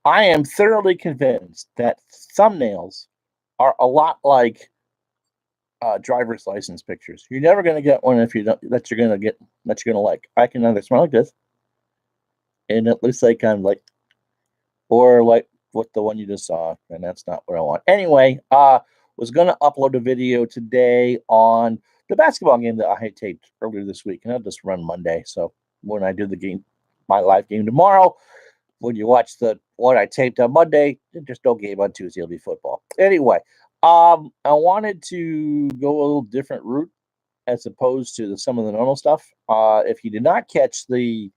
I am thoroughly convinced that thumbnails are a lot like driver's license pictures. You're never going to get one if you don't that you're going to get that you're going to like. I can either smell like this, and it looks like I'm like, or like what the one you just saw, and that's not what I want. Anyway, was going to upload a video today on the basketball game that I had taped earlier this week, and I'll just run Monday. So when I do the game, my live game tomorrow, when you watch the one I taped on Monday, just no game on Tuesday. It'll be football. Anyway, I wanted to go a little different route as opposed to some of the normal stuff. If you did not catch the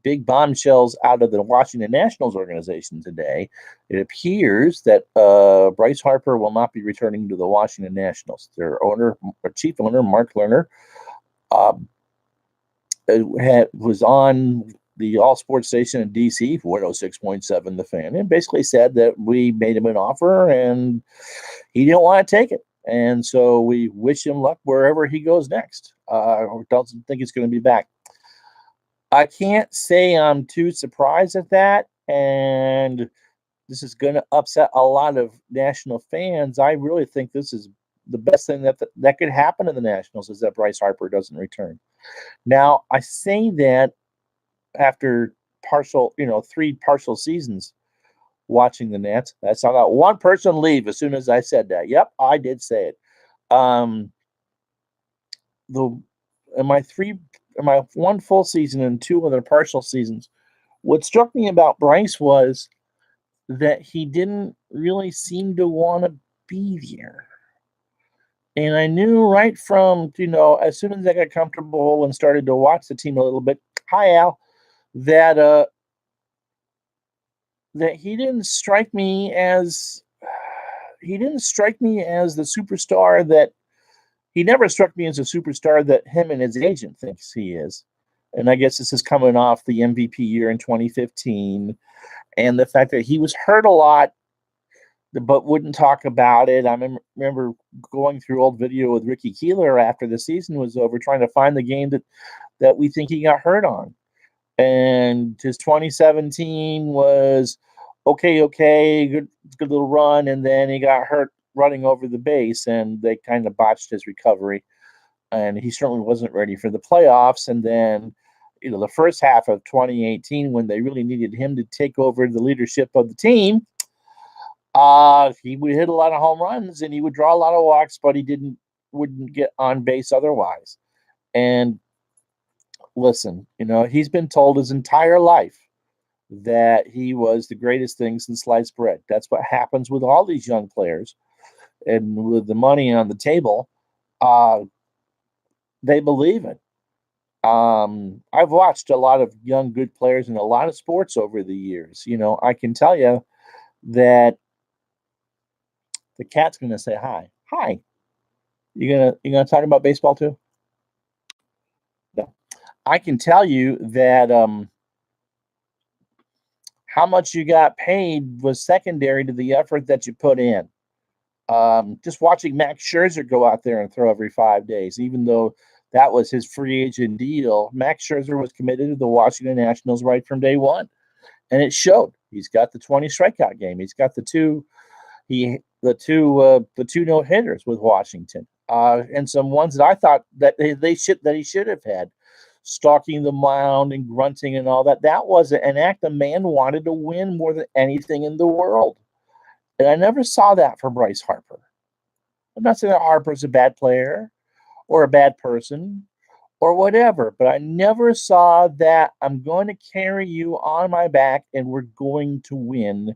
big bombshells out of the Washington Nationals organization today, it appears that Bryce Harper will not be returning to the Washington Nationals. Their owner, or chief owner, Mark Lerner, um, was on the All Sports station in DC, 106.7 The Fan, and basically said that we made him an offer and he didn't want to take it. And so we wish him luck wherever he goes next. Don't think it's going to be back. I can't say I'm too surprised at that. And this is going to upset a lot of National fans. I really think this is the best thing that could happen to the Nationals is that Bryce Harper doesn't return. Now, I say that after three partial seasons watching the Nats. I saw that one person leave as soon as I said that. Yep, I did say it. The in my one full season and two other partial seasons, what struck me about Bryce was that he didn't really seem to want to be there. And I knew right from, as soon as I got comfortable and started to watch the team a little bit, hi Al, that that he didn't strike me as the superstar that he never struck me as a superstar that him and his agent thinks he is. And I guess this is coming off the MVP year in 2015 and the fact that he was hurt a lot but wouldn't talk about it. I remember going through old video with Ricky Keeler after the season was over, trying to find the game that we think he got hurt on. And his 2017 was okay, good little run, and then he got hurt running over the base, and they kind of botched his recovery, and he certainly wasn't ready for the playoffs. And then, the first half of 2018, when they really needed him to take over the leadership of the team, he would hit a lot of home runs and he would draw a lot of walks, but he wouldn't get on base otherwise. And listen, he's been told his entire life that he was the greatest thing since sliced bread. That's what happens with all these young players. And with the money on the table, they believe it. I've watched a lot of young, good players in a lot of sports over the years. I can tell you that the cat's going to say hi. Hi. You gonna talk about baseball too? No. I can tell you that how much you got paid was secondary to the effort that you put in. Just watching Max Scherzer go out there and throw every 5 days, even though that was his free agent deal, Max Scherzer was committed to the Washington Nationals right from day one, and it showed. He's got the 20 strikeout game. He's got the two no hitters with Washington, and some ones that I thought that he should have had, stalking the mound and grunting and all that. That was an act. The man wanted to win more than anything in the world. And I never saw that for Bryce Harper. I'm not saying that Harper's a bad player or a bad person or whatever, but I never saw that I'm going to carry you on my back and we're going to win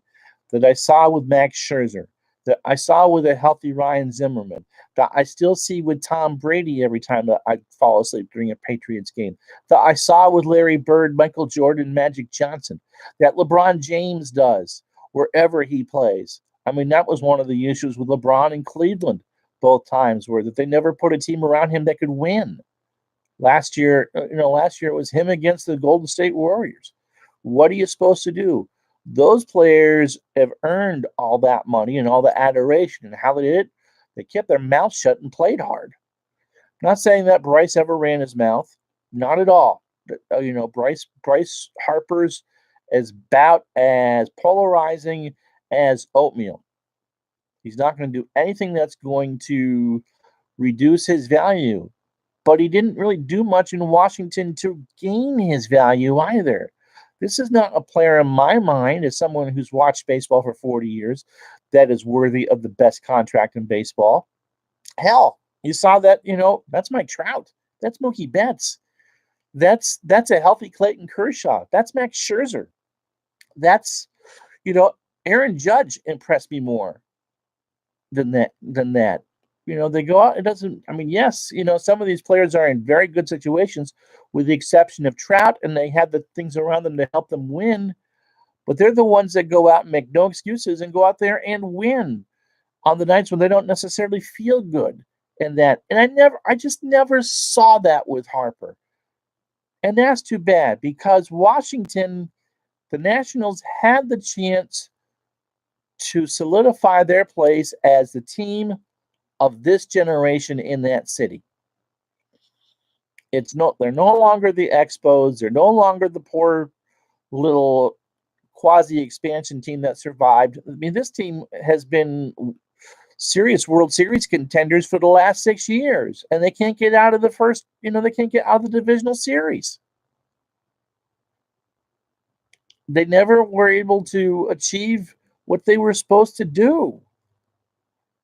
that I saw with Max Scherzer, that I saw with a healthy Ryan Zimmerman, that I still see with Tom Brady every time that I fall asleep during a Patriots game, that I saw with Larry Bird, Michael Jordan, Magic Johnson, that LeBron James does wherever he plays. I mean, that was one of the issues with LeBron in Cleveland both times, where that they never put a team around him that could win. Last year it was him against the Golden State Warriors. What are you supposed to do? Those players have earned all that money and all the adoration. And how they did it? They kept their mouth shut and played hard. I'm not saying that Bryce ever ran his mouth. Not at all. But, Bryce Harper's about as polarizing as oatmeal. He's not going to do anything that's going to reduce his value. But he didn't really do much in Washington to gain his value either. This is not a player in my mind, as someone who's watched baseball for 40 years, that is worthy of the best contract in baseball. Hell, you saw that, that's Mike Trout. That's Mookie Betts. That's a healthy Clayton Kershaw. That's Max Scherzer. That's, Aaron Judge impressed me more than that. They go out. It doesn't. I mean, yes, some of these players are in very good situations, with the exception of Trout, and they have the things around them to help them win. But they're the ones that go out and make no excuses and go out there and win on the nights when they don't necessarily feel good. I just never saw that with Harper, and that's too bad because Washington, the Nationals had the chance to solidify their place as the team of this generation in that city. They're no longer the Expos. They're no longer the poor little quasi expansion team that survived. I mean, this team has been serious World Series contenders for the last 6 years, and they can't get out of the first, they can't get out of the divisional series. They never were able to achieve what they were supposed to do.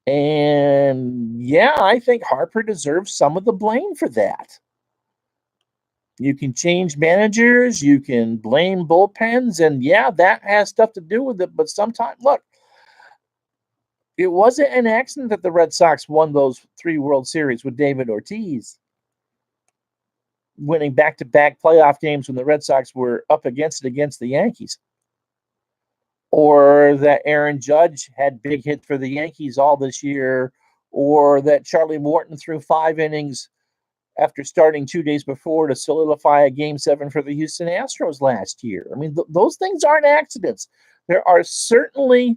And yeah, I think Harper deserves some of the blame for that. You can change managers, you can blame bullpens, and yeah, that has stuff to do with it. But sometimes, look, it wasn't an accident that the Red Sox won those 3 World Series with David Ortiz, winning back-to-back playoff games when the Red Sox were up against the Yankees. Or that Aaron Judge had big hits for the Yankees all this year, or that Charlie Morton threw 5 innings after starting 2 days before to solidify a Game 7 for the Houston Astros last year. I mean, those things aren't accidents. There are certainly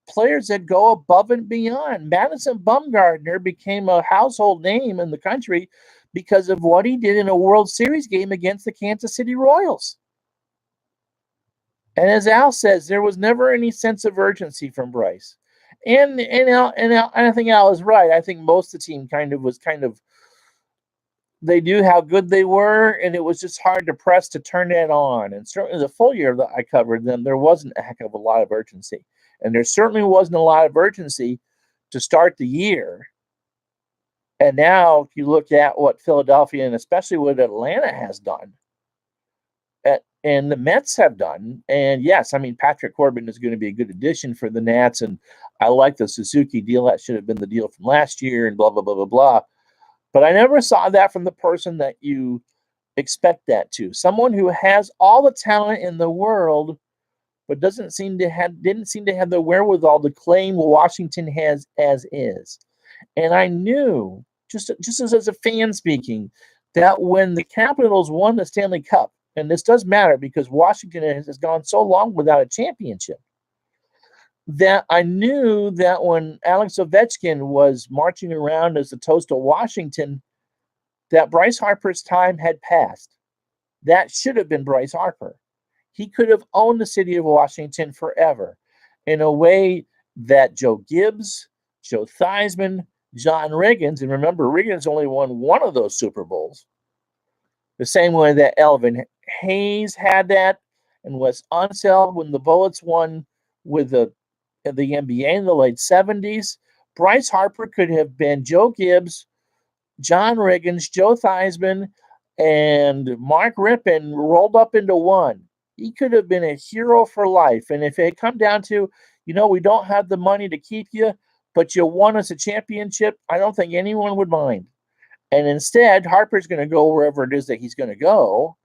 players that go above and beyond. Madison Bumgarner became a household name in the country because of what he did in a World Series game against the Kansas City Royals. And as Al says, there was never any sense of urgency from Bryce. And I think Al is right. I think most of the team was they knew how good they were, and it was just hard to press to turn that on. And certainly the full year that I covered them, there wasn't a heck of a lot of urgency. And there certainly wasn't a lot of urgency to start the year. And now if you look at what Philadelphia and especially what Atlanta has done, and the Mets have done. And yes, I mean, Patrick Corbin is going to be a good addition for the Nats. And I like the Suzuki deal. That should have been the deal from last year and blah, blah, blah, blah, blah. But I never saw that from the person that you expect that to. Someone who has all the talent in the world, but didn't seem to have the wherewithal to claim Washington has as is. And I knew, just as a fan speaking, that when the Capitals won the Stanley Cup, and this does matter because Washington has gone so long without a championship, that I knew that when Alex Ovechkin was marching around as the toast of Washington, that Bryce Harper's time had passed. That should have been Bryce Harper. He could have owned the city of Washington forever in a way that Joe Gibbs, Joe Theismann, John Riggins, and remember, Riggins only won one of those Super Bowls, the same way that Elvin Hayes had that, and Wes Unseld when the Bullets won with the NBA in the late 70s. Bryce Harper could have been Joe Gibbs, John Riggins, Joe Theismann, and Mark Rippon rolled up into one. He could have been a hero for life. And if it had come down to, we don't have the money to keep you, but you won us a championship, I don't think anyone would mind. And instead, Harper's going to go wherever it is that he's going to go.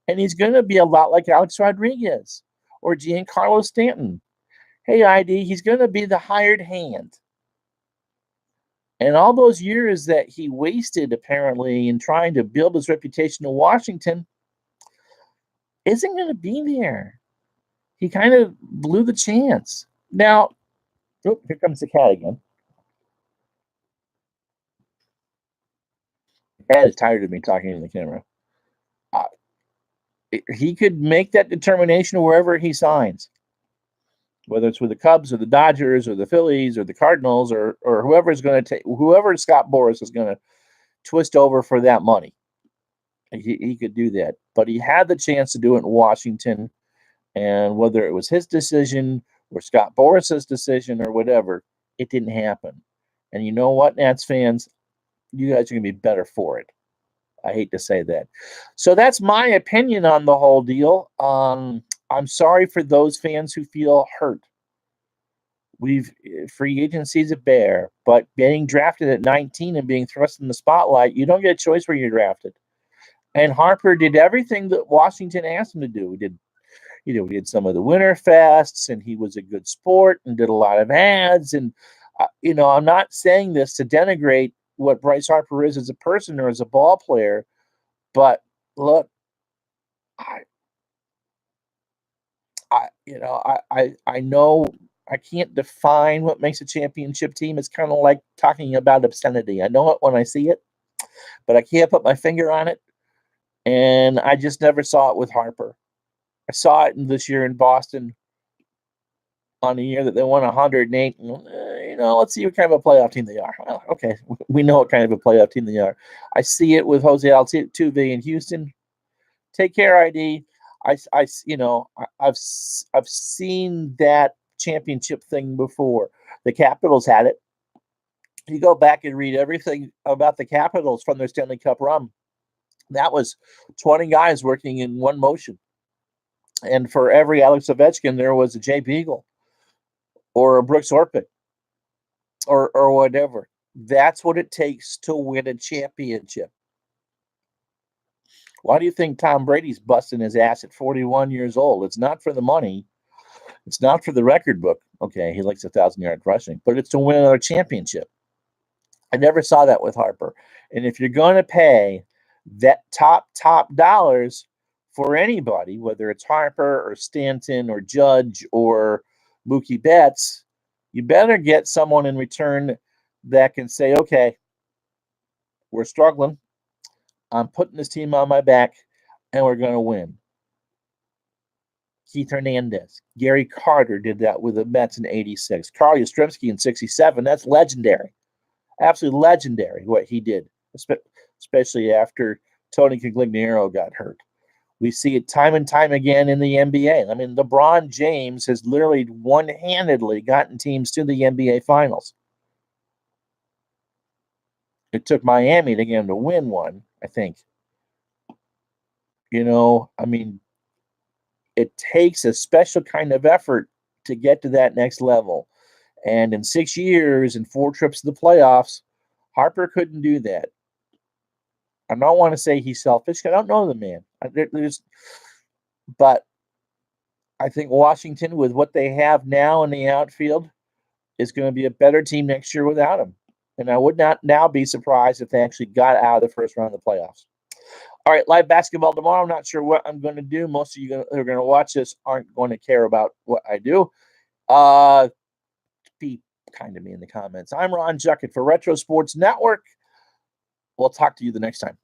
And he's going to be a lot like Alex Rodriguez or Giancarlo Stanton. Hey, ID, he's going to be the hired hand. And all those years that he wasted, apparently, in trying to build his reputation in Washington isn't going to be there. He kind of blew the chance. Now, here comes the cat again. The cat is tired of me talking in the camera. he could make that determination wherever he signs, whether it's with the Cubs or the Dodgers or the Phillies or the Cardinals or whoever Scott Boras is going to twist over for that money. He could do that, but he had the chance to do it in Washington, and whether it was his decision or Scott Boras's decision or whatever, it didn't happen. And you know what, Nats fans, you guys are going to be better for it. I hate to say that. So that's my opinion on the whole deal. I'm sorry for those fans who feel hurt. Free agency's a bear, but getting drafted at 19 and being thrust in the spotlight, you don't get a choice where you're drafted. And Harper did everything that Washington asked him to do. He did some of the winter fests, and he was a good sport and did a lot of ads. And I'm not saying this to denigrate what Bryce Harper is as a person or as a ball player, but look, I know I can't define what makes a championship team. It's kind of like talking about obscenity. I know it when I see it, but I can't put my finger on it. And I just never saw it with Harper. I saw it this year in Boston on the year that they won 108. And, let's see what kind of a playoff team they are. Well, okay, we know what kind of a playoff team they are. I see it with Jose Altuve in Houston. Take care, ID. I've seen that championship thing before. The Capitals had it. You go back and read everything about the Capitals from their Stanley Cup run. That was 20 guys working in one motion. And for every Alex Ovechkin, there was a Jay Beagle or a Brooks Orpik or whatever. That's what it takes to win a championship. Why do you think Tom Brady's busting his ass at 41 years old? It's not for the money. It's not for the record book. Okay, he likes 1,000-yard rushing, but it's to win another championship. I never saw that with Harper. And if you're going to pay that top dollars for anybody, whether it's Harper or Stanton or Judge or Mookie Betts, you better get someone in return that can say, okay, we're struggling. I'm putting this team on my back, and we're going to win. Keith Hernandez, Gary Carter did that with the Mets in '86. Carl Yastrzemski in '67. That's legendary. Absolutely legendary what he did, especially after Tony Coglignero got hurt. We see it time and time again in the NBA. I mean, LeBron James has literally one-handedly gotten teams to the NBA Finals. It took Miami to get him to win one, I think. I mean, it takes a special kind of effort to get to that next level. And in 6 years and 4 trips to the playoffs, Harper couldn't do that. I don't want to say he's selfish. I don't know the man. But I think Washington, with what they have now in the outfield, is going to be a better team next year without him. And I would not now be surprised if they actually got out of the first round of the playoffs. All right, live basketball tomorrow. I'm not sure what I'm going to do. Most of you who are going to watch this aren't going to care about what I do. Be kind to me in the comments. I'm Ron Juckett for Retro Sports Network. We'll talk to you the next time.